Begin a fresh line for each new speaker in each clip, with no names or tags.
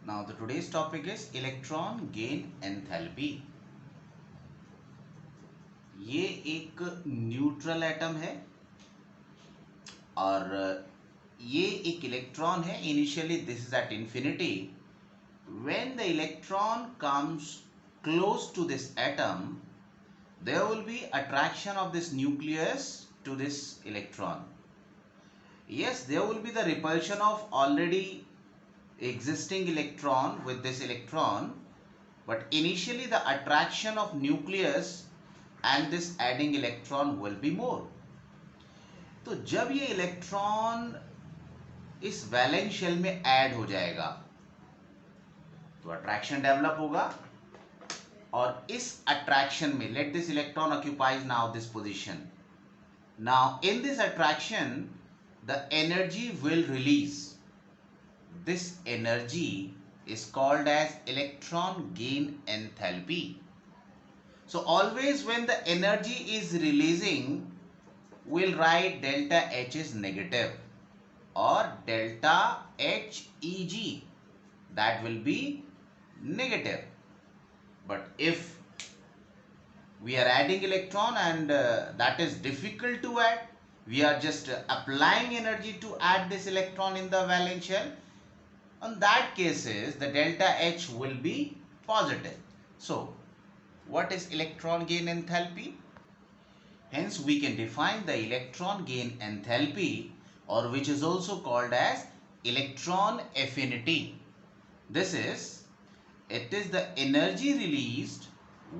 Now the today's topic is electron gain enthalpy. ये एक neutral atom है और ये एक इलेक्ट्रॉन है. Initially this is at infinity. When the electron comes close to this atom, there will be attraction of this nucleus to this electron. Yes, there will be the repulsion of already existing electron with this electron, but initially the attraction of nucleus and this adding electron will be more. तो जब ये electron इस valence shell में add हो जाएगा तो attraction develop होगा और इस अट्रैक्शन में let this electron occupies now this position. Now in this attraction the energy will release. This energy is called as electron gain enthalpy. So always when the energy is releasing, we'll write delta H is negative or delta HEG, that will be negative. But if we are adding electron and that is difficult to add, we are just applying energy to add this electron in the valence shell. On that cases, the delta H will be positive. So, what is electron gain enthalpy? Hence, we can define the electron gain enthalpy, or which is also called as electron affinity. This is, it is the energy released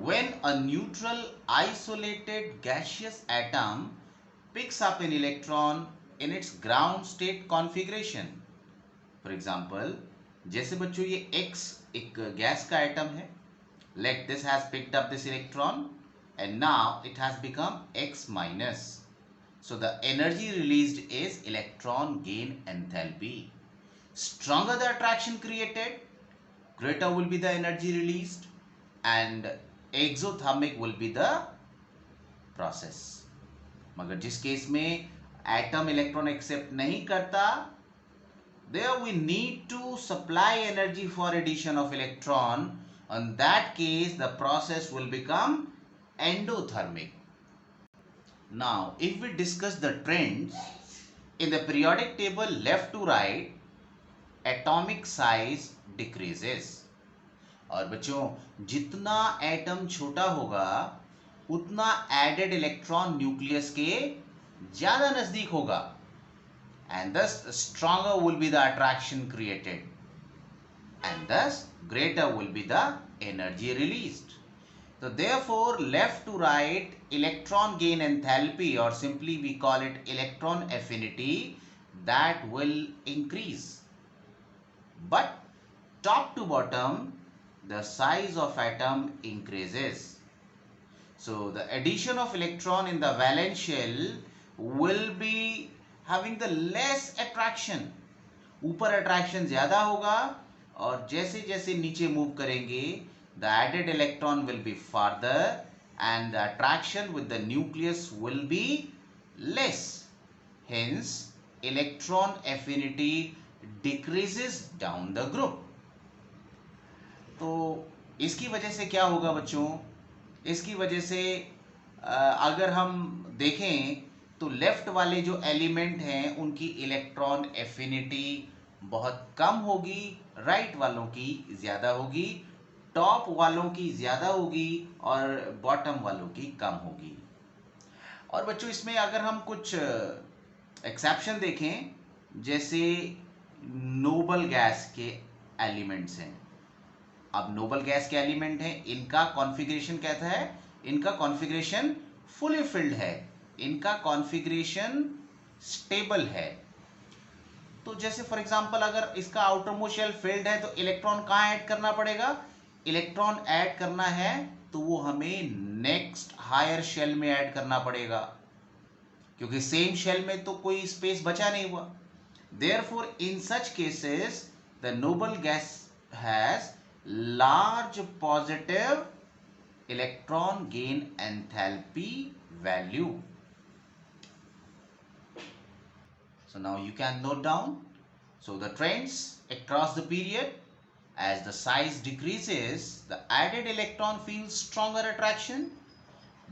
when a neutral isolated gaseous atom picks up an electron in its ground state configuration. For example जैसे बच्चों ये X एक gas का item है. Let this has picked up this electron and now it has become X minus. So the energy released is electron gain enthalpy. Stronger the attraction created, greater will be the energy released and exothermic will be the process. मगर जिस case में atom electron accept नहीं करता, there we need to supply energy for addition of electron. In that case, the process will become endothermic. Now, if we discuss the trends in the periodic table left to right, atomic size decreases. और बच्चों जितना atom छोटा होगा उतना added electron nucleus के ज्यादा नजदीक होगा. And thus stronger will be the attraction created and thus greater will be the energy released. So therefore left to right electron gain enthalpy, or simply we call it electron affinity, that will increase. But top to bottom the size of atom increases. So the addition of electron in the valence shell will be having the less attraction. ऊपर attraction ज़्यादा होगा और जैसे जैसे नीचे move करेंगे the added electron will be farther and the attraction with the nucleus will be less. Hence electron affinity decreases down the group. तो इसकी वजह से क्या होगा बच्चों? इसकी वजह से अगर हम देखें तो लेफ्ट वाले जो एलिमेंट हैं उनकी इलेक्ट्रॉन एफिनिटी बहुत कम होगी, राइट वालों की ज़्यादा होगी, टॉप वालों की ज़्यादा होगी और बॉटम वालों की कम होगी. और बच्चों इसमें अगर हम कुछ एक्सेप्शन देखें, जैसे नोबल गैस के एलिमेंट्स हैं. अब नोबल गैस के एलिमेंट हैं, इनका कॉन्फ़िगरेशन कैसा है? इनका कॉन्फ़िगरेशन फुली फिल्ड है, इनका कॉन्फ़िगरेशन स्टेबल है. तो जैसे फॉर एग्जांपल अगर इसका आउटर मोस्ट शेल फिल्ड है तो इलेक्ट्रॉन कहाँ ऐड करना पड़ेगा? इलेक्ट्रॉन ऐड करना है तो वो हमें नेक्स्ट हायर शेल में ऐड करना पड़ेगा, क्योंकि सेम शेल में तो कोई स्पेस बचा नहीं हुआ. Therefore in such cases the noble gas has large positive electron gain enthalpy value. So now you can note down. So the trends across the period as the size decreases, the added electron feels stronger attraction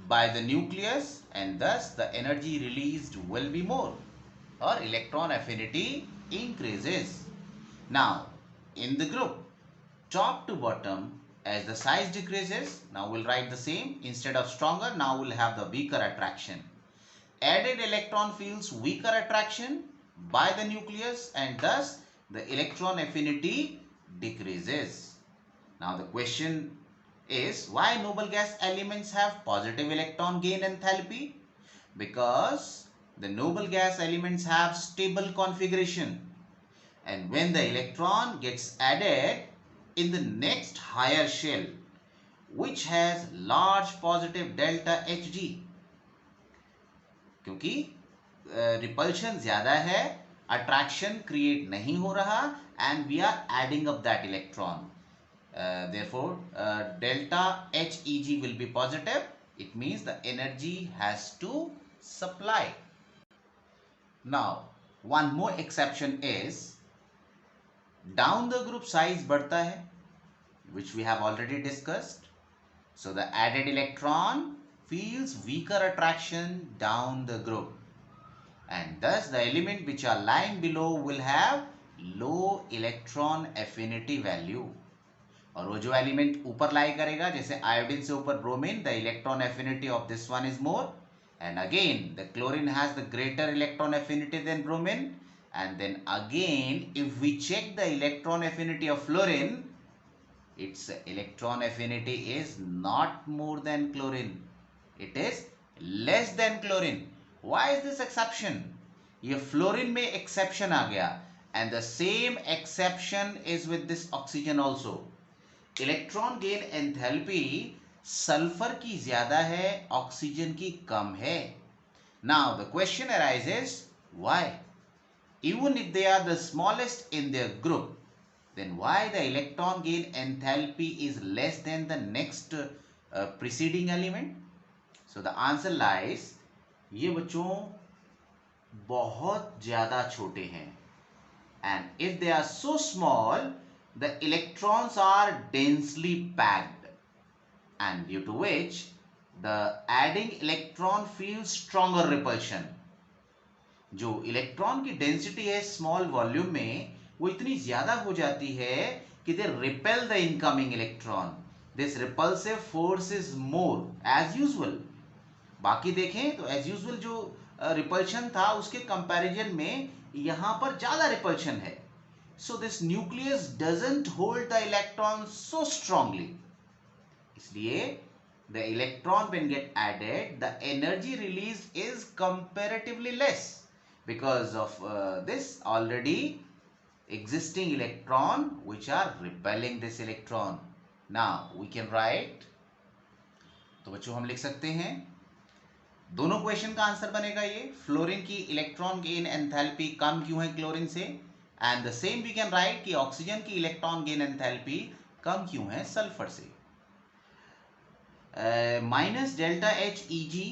by the nucleus, and thus the energy released will be more, or electron affinity increases. Now, in the group, top to bottom, as the size decreases, now we'll write the same. Instead of stronger, now we'll have the weaker attraction. Added electron feels weaker attraction by the nucleus, and thus the electron affinity decreases. Now the question is, why noble gas elements have positive electron gain enthalpy? Because the noble gas elements have stable configuration, and when the electron gets added in the next higher shell, which has large positive delta Hg, क्योंकि repulsion ज्यादा है, attraction create नहीं हो रहा, and we are adding up that electron. Therefore, delta Heg will be positive. It means the energy has to supply. Now, one more exception is down the group size बढ़ता है, which we have already discussed. So the added electron feels weaker attraction down the group, and thus the element which are lying below will have low electron affinity value. और वो जो element ऊपर लाई करेगा, जैसे iodine से ऊपर bromine, the electron affinity of this one is more, and again the chlorine has the greater electron affinity than bromine, and then again if we check the electron affinity of fluorine, its electron affinity is not more than chlorine, it is less than chlorine. Why is this exception? ये fluorine में exception आ गया, and the same exception is with this oxygen also. Electron gain enthalpy sulphur की ज्यादा है, oxygen की कम है. Now the question arises, why even if they are the smallest in their group, then why the electron gain enthalpy is less than the next preceding element? So the answer lies, ये बच्चों बहुत ज्यादा छोटे हैं, and if they are so small, the electrons are densely packed, and due to which the adding electron feels stronger repulsion. जो electron की density है small volume में, वो इतनी ज्यादा हो जाती है कि they repel the incoming electron. This repulsive force is more as usual. बाकी देखें तो एज यूजुअल जो रिपल्शन था उसके कंपैरिजन में यहां पर ज्यादा रिपल्शन है. So this nucleus doesn't hold the electron so strongly. इसलिए the electron when get added, the energy released is comparatively less because of this already existing electron which are repelling this electron. Now we can write, तो बच्चों हम लिख सकते हैं, दोनों question का answer बनेगा ये, फ्लोरीन की इलेक्ट्रॉन गेन एंथैल्पी कम क्यों है क्लोरीन से, and the same we can write कि ऑक्सीजन की इलेक्ट्रॉन गेन एंथैल्पी कम क्यों है सल्फर से. Minus delta H E G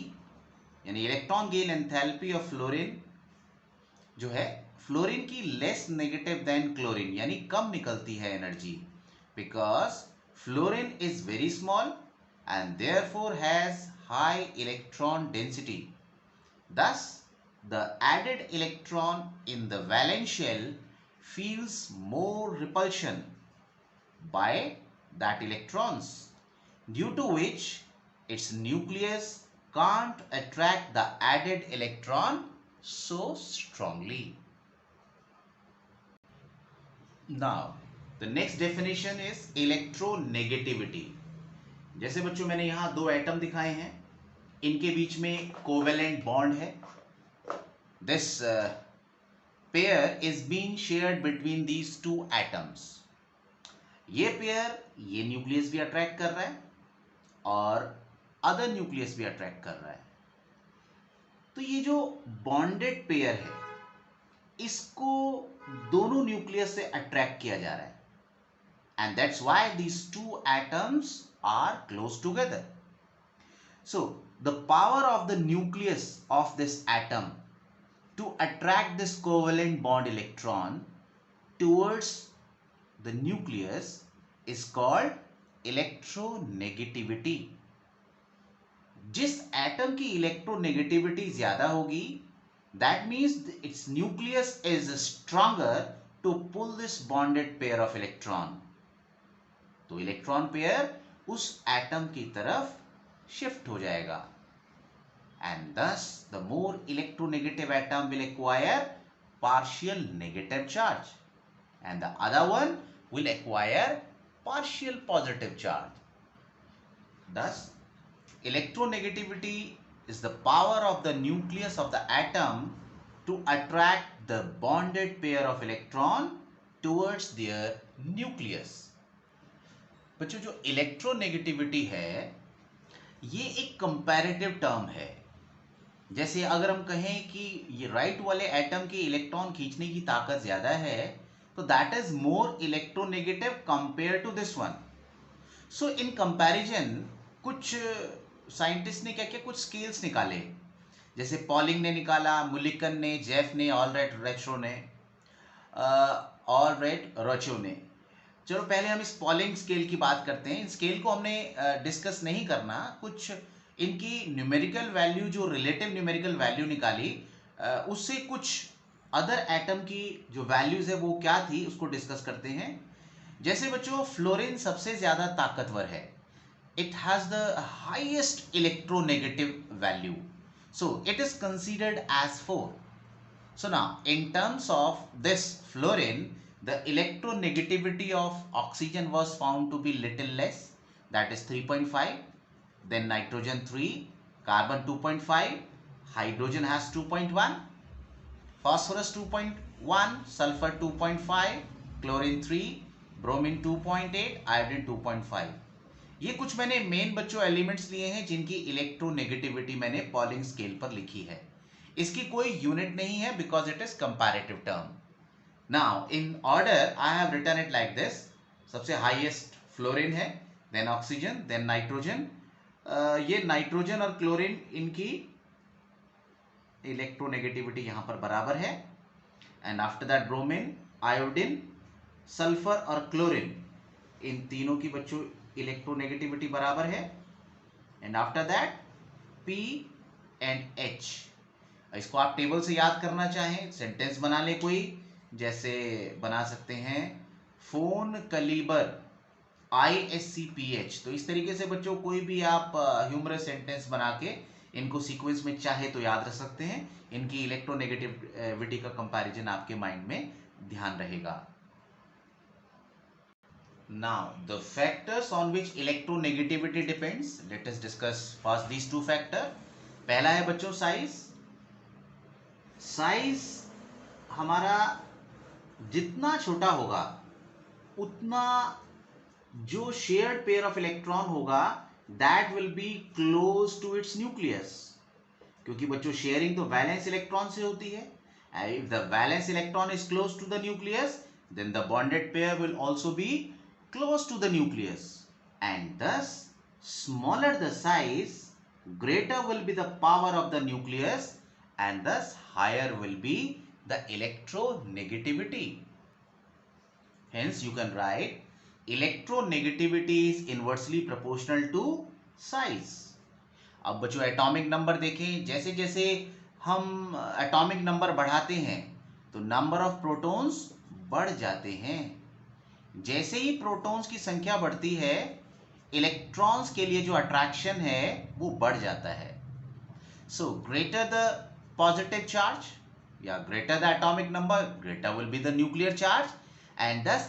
यानी electron gain enthalpy of fluorine जो है, फ्लोरीन की लेस नेगेटिव देन क्लोरीन, यानी कम निकलती है energy, because fluorine is very small and therefore has high electron density. Thus, the added electron in the valence shell feels more repulsion by that electrons, due to which its nucleus can't attract the added electron so strongly. Now, the next definition is electronegativity. जैसे बच्चों मैंने यहां दो atom दिखाए हैं, इनके बीच में covalent bond है. This pair is being shared between these two atoms. ये पेयर ये न्यूक्लियस भी अट्रैक्ट कर रहा है और अदर न्यूक्लियस भी अट्रैक्ट कर रहा है. तो ये जो बॉन्डेड पेयर है, इसको दोनों न्यूक्लियस से अट्रैक्ट किया जा रहा है, and that's why these two atoms are close together. So the power of the nucleus of this atom to attract this covalent bond electron towards the nucleus is called electronegativity. जिस atom की electronegativity ज्यादा होगी, that means its nucleus is stronger to pull this bonded pair of electron. तो electron pair उस atom की तरफ shift हो जाएगा, and thus the more electronegative atom will acquire partial negative charge and the other one will acquire partial positive charge. Thus, electronegativity is the power of the nucleus of the atom to attract the bonded pair of electron towards their nucleus. बच्चों, जो electronegativity है ये एक comparative term है. जैसे अगर हम कहें कि ये राइट वाले एटम के इलेक्ट्रॉन खींचने की ताकत ज्यादा है, तो that is more electronegative compare to this one. So in comparison कुछ साइंटिस्ट ने क्या किया, कुछ स्केल्स निकाले. जैसे पॉलिंग ने निकाला, मुलिकन ने, जेफ ने, ऑलरेट रोचो ने. चलो पहले हम इस पॉलिंग स्केल की बात करते हैं. इन स्केल को हमने डिस्कस नहीं करना. कुछ इनकी न्यूमेरिकल वैल्यू, जो रिलेटिव न्यूमेरिकल वैल्यू निकाली, उससे कुछ अदर एटम की जो वैल्यूज है वो क्या थी उसको डिस्कस करते हैं. जैसे बच्चों, फ्लोरीन सबसे ज्यादा ताकतवर है. It has the highest electronegative value, so it is considered as 4. So now in terms of this fluorine, the electronegativity of oxygen was found to be little less, that is 3.5. Then nitrogen 3, carbon 2.5, hydrogen has 2.1, phosphorus 2.1, sulfur 2.5, chlorine 3, bromine 2.8, iodine 2.5. ये कुछ मैंने main बच्चों elements लिए हैं जिनकी electronegativity मैंने polling scale पर लिखी है. इसकी कोई यूनिट नहीं है because it is comparative term. Now in order I have written it like this. सबसे highest फ्लोरीन है, then oxygen, then nitrogen. ये नाइट्रोजन और क्लोरीन, इनकी इलेक्ट्रोनेगेटिविटी यहां पर बराबर है. And after that bromine, iodine, sulphur और क्लोरीन, इन तीनों की बच्चों इलेक्ट्रोनेगेटिविटी बराबर है. And after that P and H. इसको आप टेबल से याद करना चाहें, सेंटेंस बना ले कोई, जैसे बना सकते हैं फोन कलीबर ISCPH. तो इस तरीके से बच्चों कोई भी आप ह्यूमरस सेंटेंस बना के इनको सीक्वेंस में चाहे तो याद रख सकते हैं. इनकी इलेक्ट्रोनेगेटिविटी का कंपैरिजन आपके माइंड में ध्यान रहेगा. Now the factors on which electronegativity depends. Let us discuss first these two factor. पहला है बच्चों साइज. साइज हमारा जितना छोटा होगा उतना जो शेयर्ड पेयर ऑफ इलेक्ट्रॉन होगा that will be close to its nucleus. क्योंकि बच्चों शेयरिंग तो वैलेंस इलेक्ट्रॉन से होती है. If the valence electron is close to the nucleus, then the bonded pair will also be close to the nucleus. And thus smaller the size, greater will be the power of the nucleus, and thus higher will be the electronegativity. Hence you can write electronegativity is inversely proportional to size. अब बच्चों atomic number देखें. जैसे जैसे हम atomic number बढ़ाते हैं तो number of protons बढ़ जाते हैं. जैसे ही प्रोटॉन्स की संख्या बढ़ती है, इलेक्ट्रॉन्स के लिए जो अट्रैक्शन है वो बढ़ जाता है. So greater the positive charge, yeah, greater the atomic number, greater will be the nuclear charge, and thus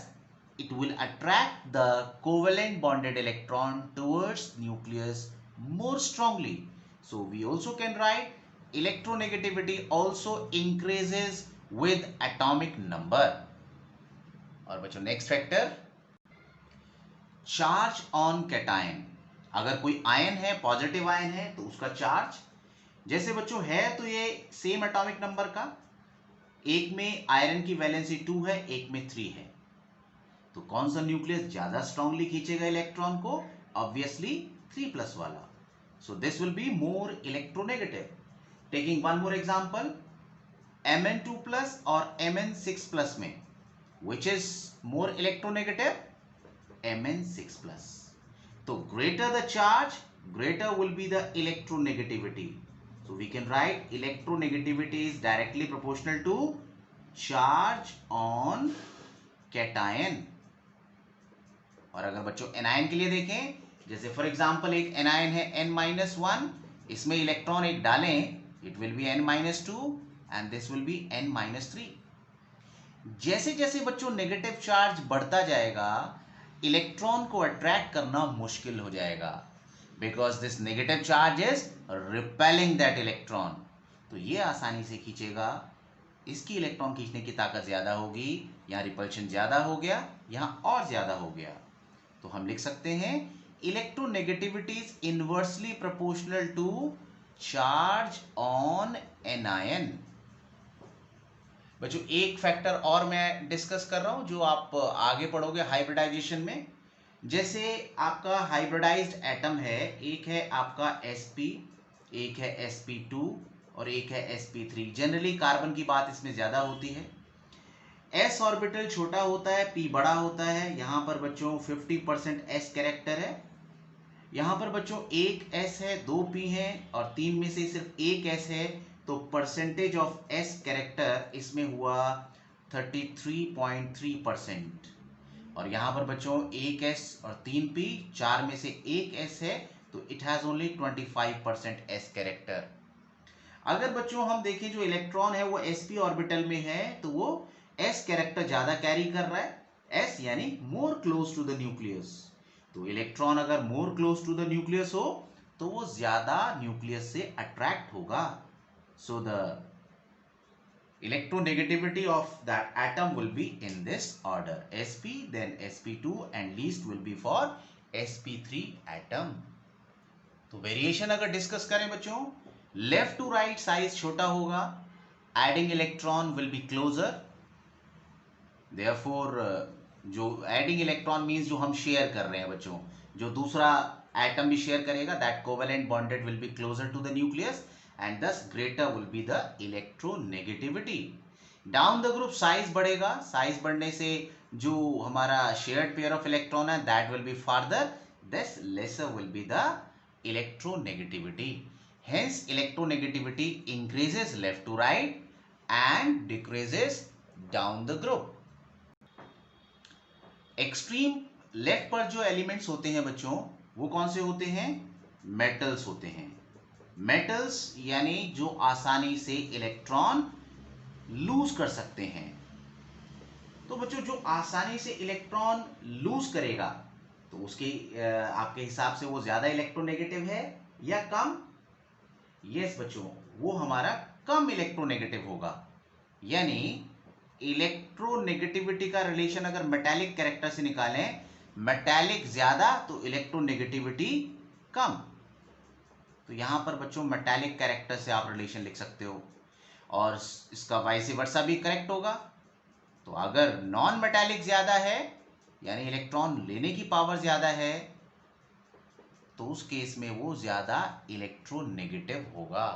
it will attract the covalent bonded electron towards nucleus more strongly. So we also can write electronegativity also increases with atomic number. और बच्चों next factor, charge on cation. अगर कोई ion है, positive ion है, तो उसका charge जैसे बच्चों है तो ये सेम एटॉमिक नंबर का, एक में आयरन की वैलेंसी 2 है, एक में 3 है, तो कौन सा न्यूक्लियस ज्यादा स्ट्रांगली खींचेगा इलेक्ट्रॉन को? ऑब्वियसली 3+ वाला. So this will be more electronegative. Taking one more example, Mn2+ और Mn6+ में which is more electronegative? Mn6+. So greater the charge, greater will be the electronegativity. So we can write electronegativity is directly proportional to charge on cation. और अगर बच्चों anion के लिए देखें, जैसे for example एक एनायन है N-1, इसमें इलेक्ट्रॉन एक डालें, it will be N-2 and this will be N-3. जैसे जैसे बच्चों नेगेटिव चार्ज बढ़ता जाएगा, इलेक्ट्रॉन को अट्रैक्ट करना मुश्किल हो जाएगा, because this negative charge is repelling that electron. तो ये आसानी से खींचेगा, इसकी इलेक्ट्रॉन खींचने की ताकत ज्यादा होगी, यहाँ रिपल्शन ज्यादा हो गया, यहाँ और ज्यादा हो गया. तो हम लिख सकते हैं electronegativity is inversely proportional to charge on an ion. बच्चों एक फैक्टर और मैं डिस्कस कर रहा हूं जो आप आगे पढ़ोगे हाइब्रिडाइजेशन में. जैसे आपका हाइब्रिडाइज्ड एटम है, एक है आपका sp, एक है sp2 और एक है sp3. जनरली कार्बन की बात इसमें ज्यादा होती है. s ऑर्बिटल छोटा होता है, p बड़ा होता है. यहां पर बच्चों 50% s कैरेक्टर है. यहां पर बच्चों एक s है, 2 p है और 3 में से सिर्फ एक s है, तो परसेंटेज ऑफ s कैरेक्टर इसमें हुआ 33.3%. और यहां पर बच्चों एक s और 3 p, 4 में से एक s है, तो it has only 25% s character. अगर बच्चों हम देखें जो इलेक्ट्रॉन है वो sp ऑर्बिटल में है, तो वो s कैरेक्टर ज्यादा कैरी कर रहा है. s यानी more close to the nucleus. तो इलेक्ट्रॉन अगर more close to the nucleus हो तो वो ज्यादा न्यूक्लियस से अट्रैक्ट होगा. So the electronegativity of that atom will be in this order: sp, then sp2 and least will be for sp3 atom. तो variation अगर डिस्कस करें बच्चों, लेफ्ट टू राइट साइज छोटा होगा, adding electron will be closure. Therefore जो adding electron means जो हम share कर रहे हैं बच्चों, जो दूसरा एटम भी शेयर करेगा, that covalent bonded will be closer to the nucleus and thus greater will be the electronegativity. Down the group size बढ़ेगा, साइज बढ़ने से जो हमारा shared pair of electron है that will be farther, thus lesser will be the electronegativity. Hence electronegativity increases left to right and decreases down the group. Extreme left पर जो elements होते हैं बच्चों, वो कौन से होते हैं? मेटल्स होते हैं. मेटल्स यानी जो आसानी से इलेक्ट्रॉन लूज कर सकते हैं. तो बच्चों जो आसानी से इलेक्ट्रॉन लूज करेगा, तो उसके आपके हिसाब से वो ज्यादा इलेक्ट्रोनेगेटिव है या कम? यस बच्चों, वो हमारा कम इलेक्ट्रोनेगेटिव होगा. यानी इलेक्ट्रोनेगेटिविटी का रिलेशन अगर मेटालिक कैरेक्टर से निकालें, मेटालिक ज्यादा तो इलेक्ट्रोनेगेटिविटी कम. तो यहां पर बच्चों मेटालिक कैरेक्टर से आप रिलेशन लिख सकते हो, और इसका वाइस वर्सा भी करेक्ट होगा. तो अगर नॉन मेटालिक ज्यादा है यानी इलेक्ट्रॉन लेने की पावर ज्यादा है, तो उस केस में वो ज्यादा इलेक्ट्रोनेगेटिव होगा.